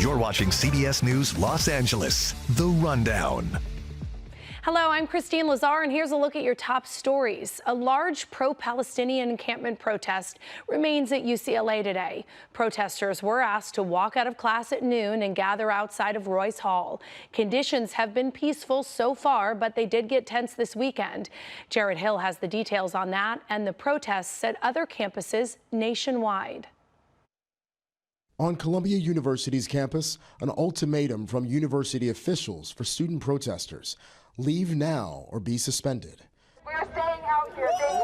You're watching CBS News Los Angeles, The Rundown. Hello, I'm Christine Lazar, and here's a look at your top stories. A large pro-Palestinian encampment protest remains at UCLA today. Protesters were asked to walk out of class at noon and gather outside of Royce Hall. Conditions have been peaceful so far, but they did get tense this weekend. Jarred Hill has the details on that and the protests at other campuses nationwide. On Columbia University's campus, an ultimatum from university officials for student protesters. Leave now or be suspended. We're staying out here, thank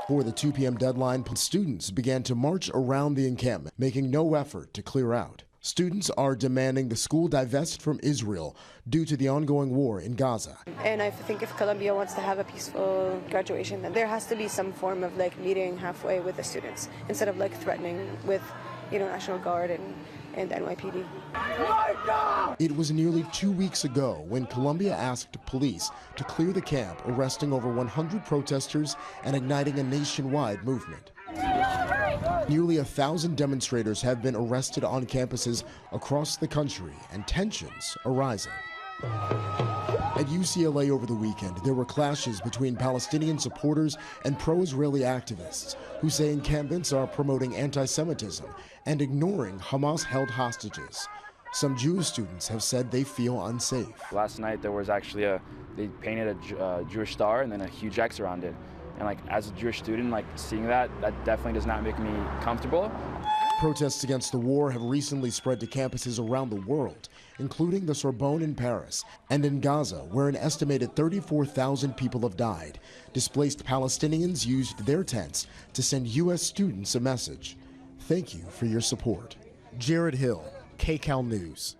you. For the 2 p.m. deadline, students began to march around the encampment, making no effort to clear out. Students are demanding the school divest from Israel due to the ongoing war in Gaza. And I think if Columbia wants to have a peaceful graduation, then there has to be some form of meeting halfway with the students instead of threatening with, National Guard and NYPD. It was nearly 2 weeks ago when Columbia asked police to clear the camp, arresting over 100 protesters and igniting a nationwide movement. Nearly 1,000 demonstrators have been arrested on campuses across the country, and tensions are rising. At UCLA over the weekend, there were clashes between Palestinian supporters and pro-Israeli activists who say encampments are promoting anti-Semitism and ignoring Hamas-held hostages. Some Jewish students have said they feel unsafe. Last night there was actually they painted a Jewish star and then a huge X around it. And as a Jewish student, seeing that definitely does not make me comfortable. Protests against the war have recently spread to campuses around the world, including the Sorbonne in Paris and in Gaza, where an estimated 34,000 people have died. Displaced Palestinians used their tents to send U.S. students a message. Thank you for your support. Jarred Hill, KCAL News.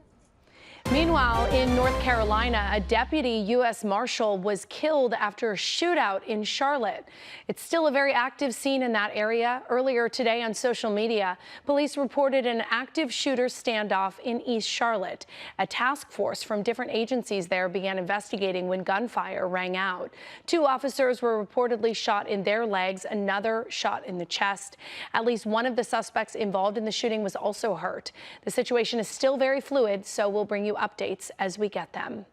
Meanwhile, in North Carolina, a deputy U.S. Marshal was killed after a shootout in Charlotte. It's still a very active scene in that area. Earlier today on social media, police reported an active shooter standoff in East Charlotte. A task force from different agencies there began investigating when gunfire rang out. 2 officers were reportedly shot in their legs, another shot in the chest. At least one of the suspects involved in the shooting was also hurt. The situation is still very fluid, so we'll bring you updates as we get them.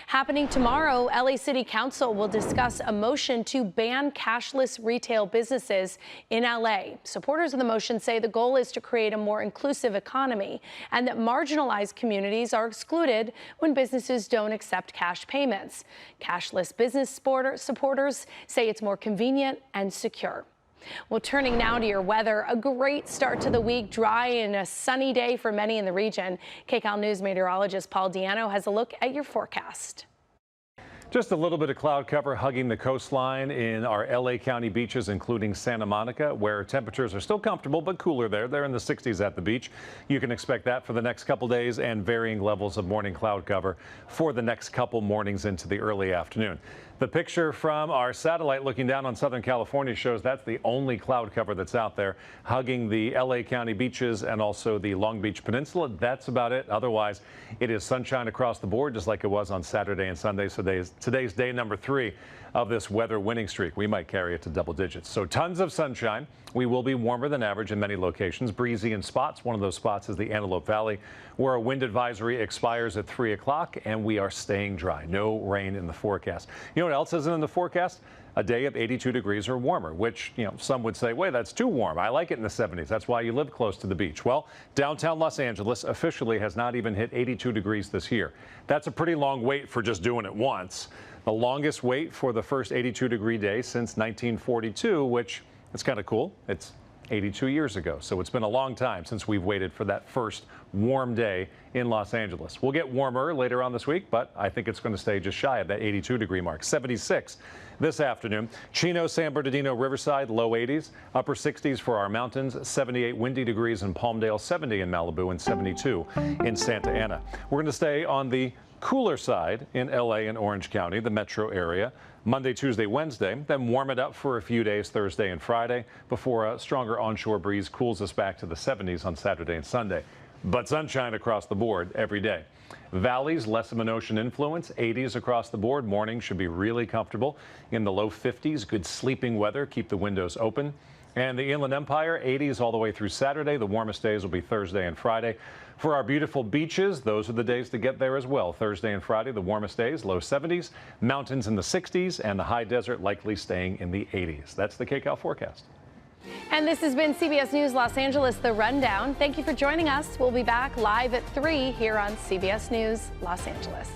Happening tomorrow, LA City Council will discuss a motion to ban cashless retail businesses in LA. Supporters of the motion say the goal is to create a more inclusive economy and that marginalized communities are excluded when businesses don't accept cash payments. Cashless business supporters say it's more convenient and secure. Well, turning now to your weather, a great start to the week, dry and a sunny day for many in the region. KCAL News meteorologist Paul Diano has a look at your forecast. Just a little bit of cloud cover hugging the coastline in our LA County beaches, including Santa Monica, where temperatures are still comfortable but cooler there. They're in the 60s at the beach. You can expect that for the next couple days and varying levels of morning cloud cover for the next couple mornings into the early afternoon. The picture from our satellite looking down on Southern California shows that's the only cloud cover that's out there, hugging the LA County beaches and also the Long Beach Peninsula. That's about it. Otherwise, it is sunshine across the board, just like it was on Saturday and Sunday. So today's day number 3 of this weather winning streak. We might carry it to double digits. So tons of sunshine. We will be warmer than average in many locations, breezy in spots. One of those spots is the Antelope Valley, where a wind advisory expires at 3 o'clock, and we are staying dry. No rain in the forecast. You know what else isn't in the forecast? A day of 82 degrees or warmer, which, some would say, wait, that's too warm. I like it in the 70s. That's why you live close to the beach. Well, downtown Los Angeles officially has not even hit 82 degrees this year. That's a pretty long wait for just doing it once. The longest wait for the first 82-degree day since 1942, which is kind of cool. It's 82 years ago. So it's been a long time since we've waited for that first warm day in Los Angeles. We'll get warmer later on this week, but I think it's going to stay just shy of that 82-degree mark. 76 this afternoon. Chino, San Bernardino, Riverside, low 80s, upper 60s for our mountains, 78 windy degrees in Palmdale, 70 in Malibu, and 72 in Santa Ana. We're going to stay on the cooler side in LA and Orange County, the metro area. Monday, Tuesday, Wednesday, then warm it up for a few days Thursday and Friday before a stronger onshore breeze cools us back to the 70s on Saturday and Sunday. But sunshine across the board every day. Valleys, less of an ocean influence, 80s across the board. Morning should be really comfortable in the low 50s. Good sleeping weather. Keep the windows open. And the Inland Empire, 80s all the way through Saturday. The warmest days will be Thursday and Friday. For our beautiful beaches, those are the days to get there as well. Thursday and Friday, the warmest days, low 70s, mountains in the 60s, and the high desert likely staying in the 80s. That's the KCAL forecast. And this has been CBS News Los Angeles, The Rundown. Thank you for joining us. We'll be back live at 3 here on CBS News Los Angeles.